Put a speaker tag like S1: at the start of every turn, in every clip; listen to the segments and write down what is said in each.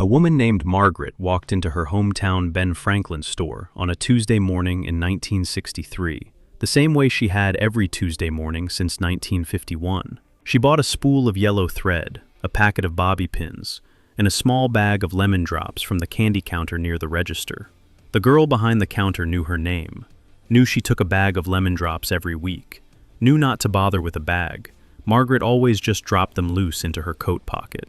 S1: A woman named Margaret walked into her hometown Ben Franklin store on a Tuesday morning in 1963, the same way she had every Tuesday morning since 1951. She bought a spool of yellow thread, a packet of bobby pins, and a small bag of lemon drops from the candy counter near the register. The girl behind the counter knew her name, knew she took a bag of lemon drops every week, knew not to bother with a bag. Margaret always just dropped them loose into her coat pocket.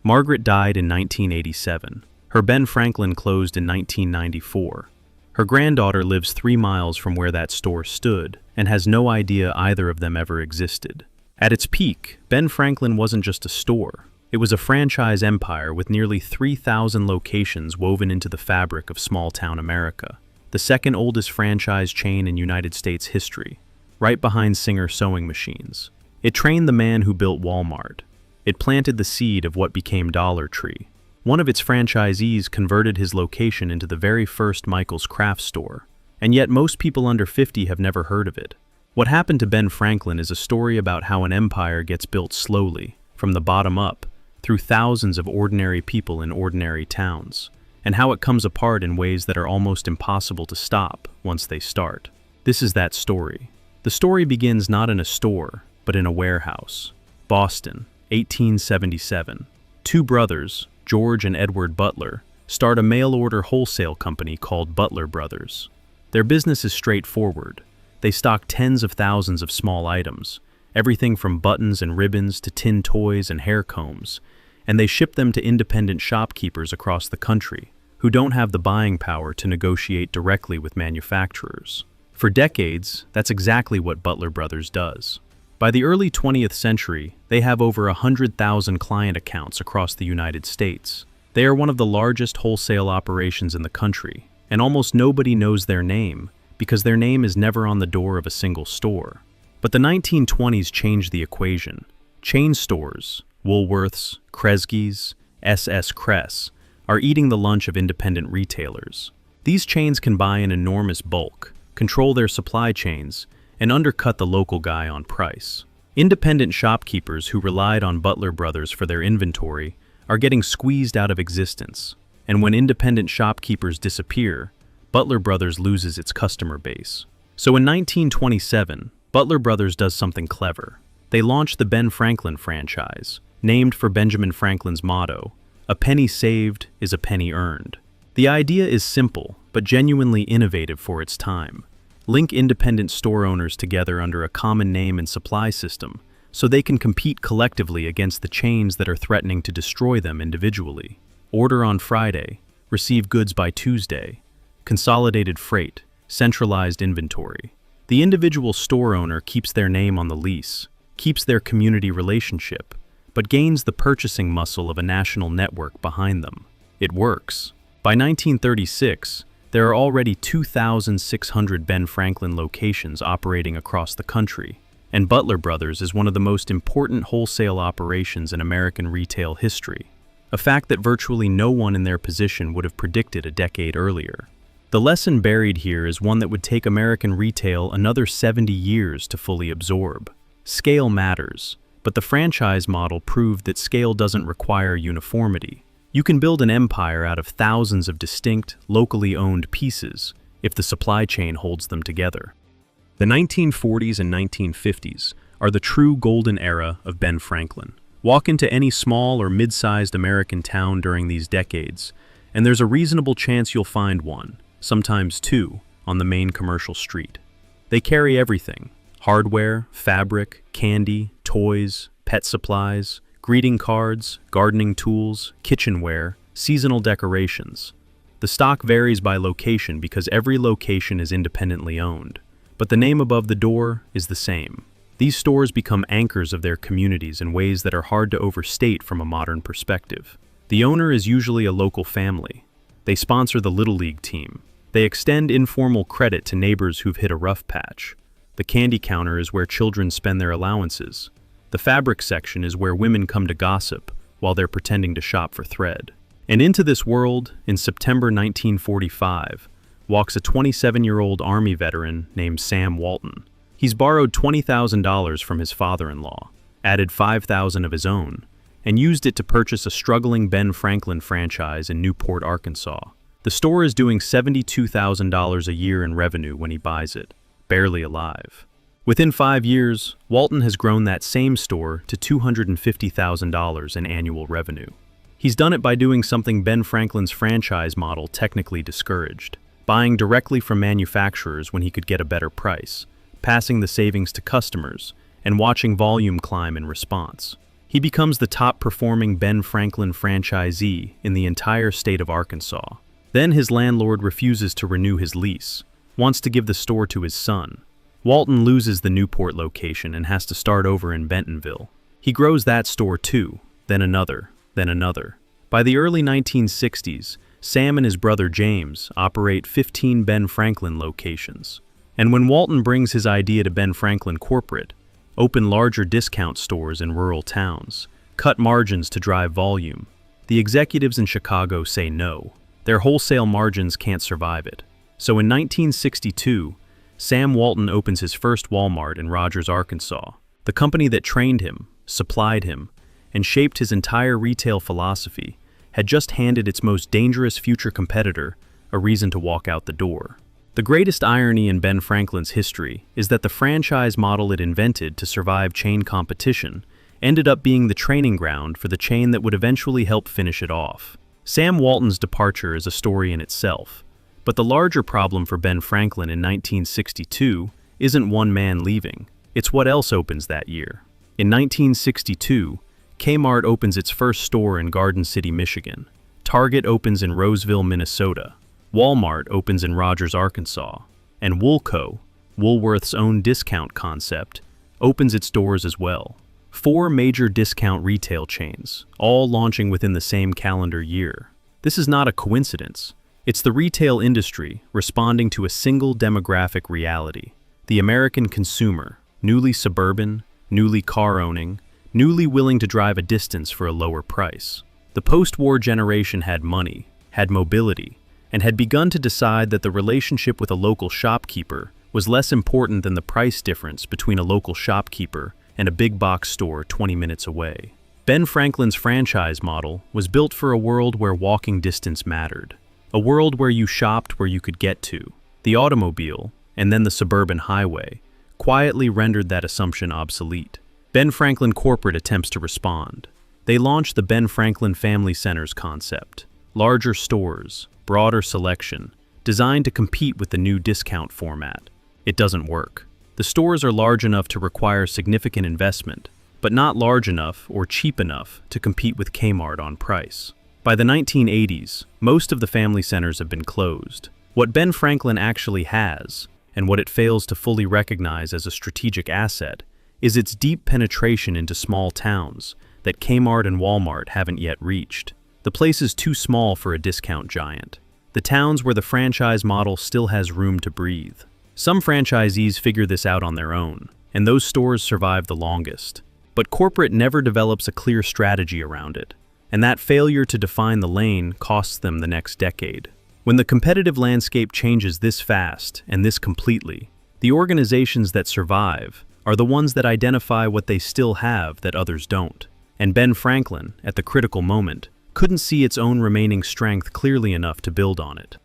S1: Margaret died in 1987. Her Ben Franklin closed in 1994. Her granddaughter lives 3 miles from where that store stood and has no idea either of them ever existed. At its peak, Ben Franklin wasn't just a store. It was a franchise empire with nearly 3,000 locations woven into the fabric of small-town America. The second oldest franchise chain in United States history, right behind Singer sewing machines. It trained the man who built Walmart. It planted the seed of what became Dollar Tree. One of its franchisees converted his location into the very first Michael's craft store. And yet most people under 50 have never heard of it. What happened to Ben Franklin is a story about how an empire gets built slowly, from the bottom up, through thousands of ordinary people in ordinary towns, and how it comes apart in ways that are almost impossible to stop once they start. This is that story. The story begins not in a store, but in a warehouse. Boston, 1877. 2 brothers, George and Edward Butler, start a mail-order wholesale company called Butler Brothers. Their business is straightforward. They stock tens of thousands of small items, everything from buttons and ribbons to tin toys and hair combs, and they ship them to independent shopkeepers across the country who don't have the buying power to negotiate directly with manufacturers. For decades, that's exactly what Butler Brothers does. By the early 20th century, they have over 100,000 client accounts across the United States. They are one of the largest wholesale operations in the country, and almost nobody knows their name because their name is never on the door of a single store. But the 1920s changed the equation. Chain stores, Woolworths, Kresge's, SS Kress, are eating the lunch of independent retailers. These chains can buy in enormous bulk, control their supply chains, and undercut the local guy on price. Independent shopkeepers who relied on Butler Brothers for their inventory are getting squeezed out of existence, and when independent shopkeepers disappear, Butler Brothers loses its customer base. So in 1927, Butler Brothers does something clever. They launch the Ben Franklin franchise, named for Benjamin Franklin's motto, "A penny saved is a penny earned." The idea is simple, but genuinely innovative for its time. Link independent store owners together under a common name and supply system, so they can compete collectively against the chains that are threatening to destroy them individually. Order on Friday, receive goods by Tuesday, consolidated freight, centralized inventory. The individual store owner keeps their name on the lease, keeps their community relationship, but gains the purchasing muscle of a national network behind them. It works. By 1936, there are already 2,600 Ben Franklin locations operating across the country, and Butler Brothers is one of the most important wholesale operations in American retail history, a fact that virtually no one in their position would have predicted a decade earlier. The lesson buried here is one that would take American retail another 70 years to fully absorb. Scale matters, but the franchise model proved that scale doesn't require uniformity. You can build an empire out of thousands of distinct, locally owned pieces if the supply chain holds them together. The 1940s and 1950s are the true golden era of Ben Franklin. Walk into any small or mid-sized American town during these decades, and there's a reasonable chance you'll find one, sometimes 2, on the main commercial street. They carry everything: hardware, fabric, candy, toys, pet supplies, greeting cards, gardening tools, kitchenware, seasonal decorations. The stock varies by location because every location is independently owned, but the name above the door is the same. These stores become anchors of their communities in ways that are hard to overstate from a modern perspective. The owner is usually a local family. They sponsor the Little League team. They extend informal credit to neighbors who've hit a rough patch. The candy counter is where children spend their allowances. The fabric section is where women come to gossip while they're pretending to shop for thread. And into this world, in September 1945, walks a 27-year-old Army veteran named Sam Walton. He's borrowed $20,000 from his father-in-law, added $5,000 of his own, and used it to purchase a struggling Ben Franklin franchise in Newport, Arkansas. The store is doing $72,000 a year in revenue when he buys it, barely alive. Within 5 years, Walton has grown that same store to $250,000 in annual revenue. He's done it by doing something Ben Franklin's franchise model technically discouraged, buying directly from manufacturers when he could get a better price, passing the savings to customers, and watching volume climb in response. He becomes the top-performing Ben Franklin franchisee in the entire state of Arkansas. Then his landlord refuses to renew his lease, wants to give the store to his son. Walton loses the Newport location and has to start over in Bentonville. He grows that store too, then another, then another. By the early 1960s, Sam and his brother James operate 15 Ben Franklin locations. And when Walton brings his idea to Ben Franklin corporate, open larger discount stores in rural towns, cut margins to drive volume, the executives in Chicago say no. Their wholesale margins can't survive it. So in 1962, Sam Walton opens his first Walmart in Rogers, Arkansas. The company that trained him, supplied him, and shaped his entire retail philosophy had just handed its most dangerous future competitor a reason to walk out the door. The greatest irony in Ben Franklin's history is that the franchise model it invented to survive chain competition ended up being the training ground for the chain that would eventually help finish it off. Sam Walton's departure is a story in itself, but the larger problem for Ben Franklin in 1962 isn't one man leaving, it's what else opens that year. In 1962, Kmart opens its first store in Garden City, Michigan. Target opens in Roseville, Minnesota. Walmart opens in Rogers, Arkansas, and Woolco, Woolworth's own discount concept, opens its doors as well. 4 major discount retail chains, all launching within the same calendar year. This is not a coincidence. It's the retail industry responding to a single demographic reality: the American consumer, newly suburban, newly car-owning, newly willing to drive a distance for a lower price. The post-war generation had money, had mobility, and had begun to decide that the relationship with a local shopkeeper was less important than the price difference between a local shopkeeper and a big box store 20 minutes away. Ben Franklin's franchise model was built for a world where walking distance mattered, a world where you shopped where you could get to. The automobile, and then the suburban highway, quietly rendered that assumption obsolete. Ben Franklin Corporate attempts to respond. They launch the Ben Franklin Family Centers concept, larger stores, broader selection, designed to compete with the new discount format. It doesn't work. The stores are large enough to require significant investment, but not large enough or cheap enough to compete with Kmart on price. By the 1980s, most of the family centers have been closed. What Ben Franklin actually has, and what it fails to fully recognize as a strategic asset, is its deep penetration into small towns that Kmart and Walmart haven't yet reached. The place is too small for a discount giant. The towns where the franchise model still has room to breathe. Some franchisees figure this out on their own, and those stores survive the longest. But corporate never develops a clear strategy around it, and that failure to define the lane costs them the next decade. When the competitive landscape changes this fast and this completely, the organizations that survive are the ones that identify what they still have that others don't. And Ben Franklin, at the critical moment, couldn't see its own remaining strength clearly enough to build on it.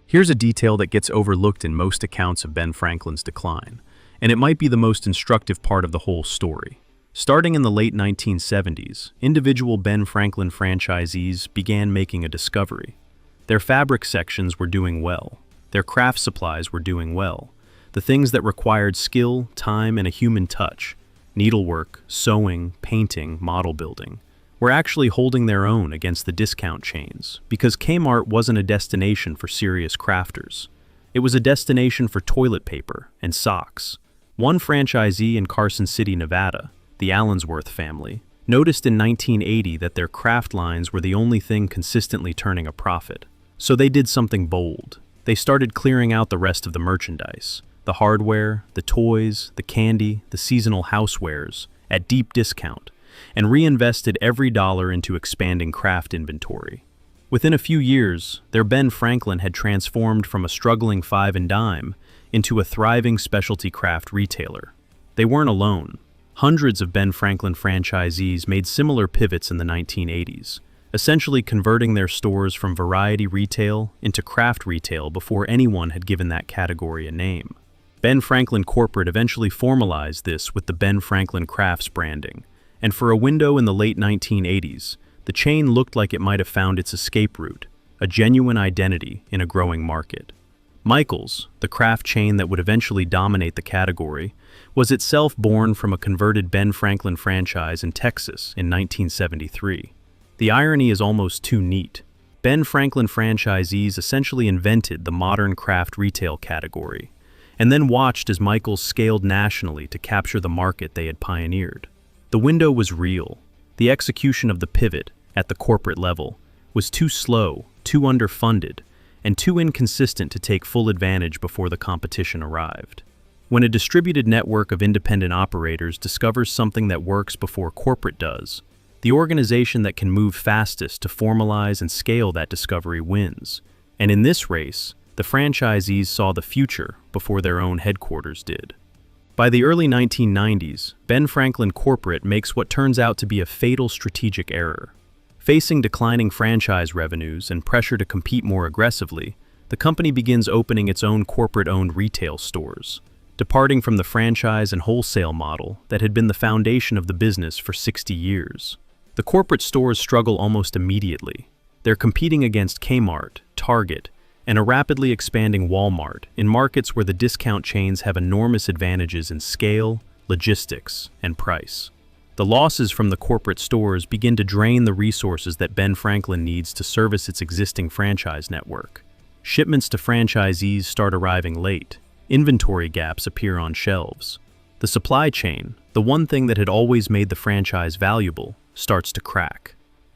S1: Here's a detail that gets overlooked in most accounts of Ben Franklin's decline, and it might be the most instructive part of the whole story. Starting in the late 1970s, individual Ben Franklin franchisees began making a discovery. Their fabric sections were doing well. Their craft supplies were doing well. The things that required skill, time, and a human touch, needlework, sewing, painting, model building, were actually holding their own against the discount chains because Kmart wasn't a destination for serious crafters. It was a destination for toilet paper and socks. One franchisee in Carson City, Nevada, the Allensworth family, noticed in 1980 that their craft lines were the only thing consistently turning a profit. So they did something bold. They started clearing out the rest of the merchandise, the hardware, the toys, the candy, the seasonal housewares, at deep discount, and reinvested every dollar into expanding craft inventory. Within a few years, their Ben Franklin had transformed from a struggling five and dime into a thriving specialty craft retailer. They weren't alone. Hundreds of Ben Franklin franchisees made similar pivots in the 1980s, essentially converting their stores from variety retail into craft retail before anyone had given that category a name. Ben Franklin Corporate eventually formalized this with the Ben Franklin Crafts branding, and for a window in the late 1980s, the chain looked like it might have found its escape route, a genuine identity in a growing market. Michael's, the craft chain that would eventually dominate the category, was itself born from a converted Ben Franklin franchise in Texas in 1973. The irony is almost too neat. Ben Franklin franchisees essentially invented the modern craft retail category, and then watched as Michael's scaled nationally to capture the market they had pioneered. The window was real. The execution of the pivot, at the corporate level, was too slow, too underfunded, and too inconsistent to take full advantage before the competition arrived. When a distributed network of independent operators discovers something that works before corporate does, the organization that can move fastest to formalize and scale that discovery wins. And in this race, the franchisees saw the future before their own headquarters did. By the early 1990s, Ben Franklin Corporate makes what turns out to be a fatal strategic error. Facing declining franchise revenues and pressure to compete more aggressively, the company begins opening its own corporate-owned retail stores, departing from the franchise and wholesale model that had been the foundation of the business for 60 years. The corporate stores struggle almost immediately. They're competing against Kmart, Target, and a rapidly expanding Walmart in markets where the discount chains have enormous advantages in scale, logistics, and price. The losses from the corporate stores begin to drain the resources that Ben Franklin needs to service its existing franchise network. Shipments to franchisees start arriving late. Inventory gaps appear on shelves. The supply chain, the one thing that had always made the franchise valuable, starts to crack.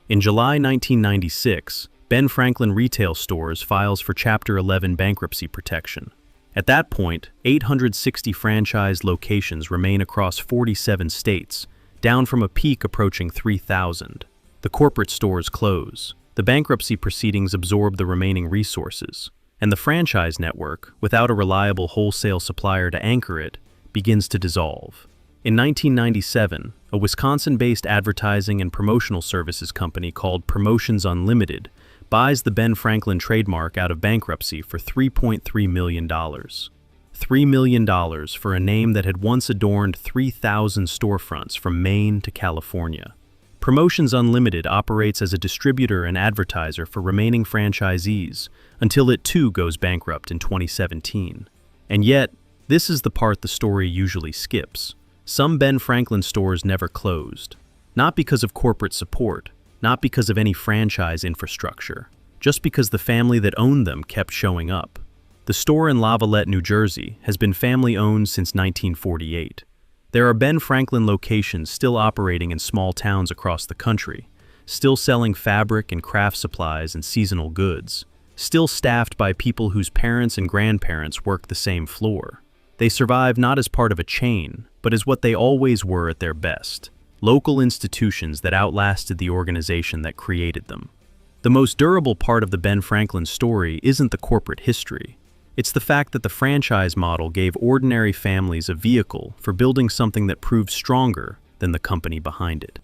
S1: In July 1996, Ben Franklin Retail Stores files for Chapter 11 bankruptcy protection. At that point, 860 franchise locations remain across 47 states, down from a peak approaching 3,000. The corporate stores close. The bankruptcy proceedings absorb the remaining resources, and the franchise network, without a reliable wholesale supplier to anchor it, begins to dissolve. In 1997, a Wisconsin-based advertising and promotional services company called Promotions Unlimited buys the Ben Franklin trademark out of bankruptcy for $3.3 million. $3 million for a name that had once adorned 3,000 storefronts from Maine to California. Promotions Unlimited operates as a distributor and advertiser for remaining franchisees until it too goes bankrupt in 2017. And yet, this is the part the story usually skips. Some Ben Franklin stores never closed. Not because of corporate support, not because of any franchise infrastructure, just because the family that owned them kept showing up. The store in Lavallette, New Jersey, has been family-owned since 1948. There are Ben Franklin locations still operating in small towns across the country, still selling fabric and craft supplies and seasonal goods, still staffed by people whose parents and grandparents worked the same floor. They survive not as part of a chain, but as what they always were at their best, local institutions that outlasted the organization that created them. The most durable part of the Ben Franklin story isn't the corporate history. It's the fact that the franchise model gave ordinary families a vehicle for building something that proved stronger than the company behind it.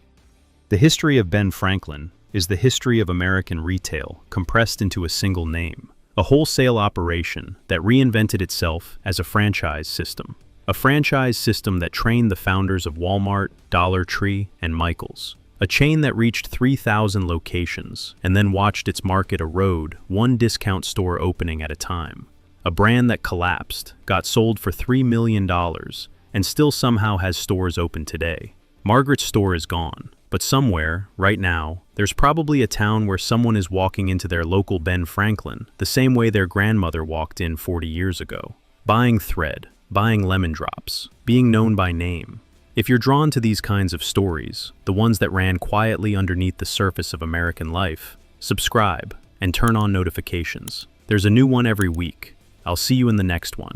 S1: The history of Ben Franklin is the history of American retail compressed into a single name, a wholesale operation that reinvented itself as a franchise system. A franchise system that trained the founders of Walmart, Dollar Tree, and Michael's. A chain that reached 3,000 locations and then watched its market erode one discount store opening at a time. A brand that collapsed, got sold for $3 million, and still somehow has stores open today. Margaret's store is gone, but somewhere, right now, there's probably a town where someone is walking into their local Ben Franklin the same way their grandmother walked in 40 years ago. Buying thread, buying lemon drops, being known by name. If you're drawn to these kinds of stories, the ones that ran quietly underneath the surface of American life, subscribe and turn on notifications. There's a new one every week. I'll see you in the next one.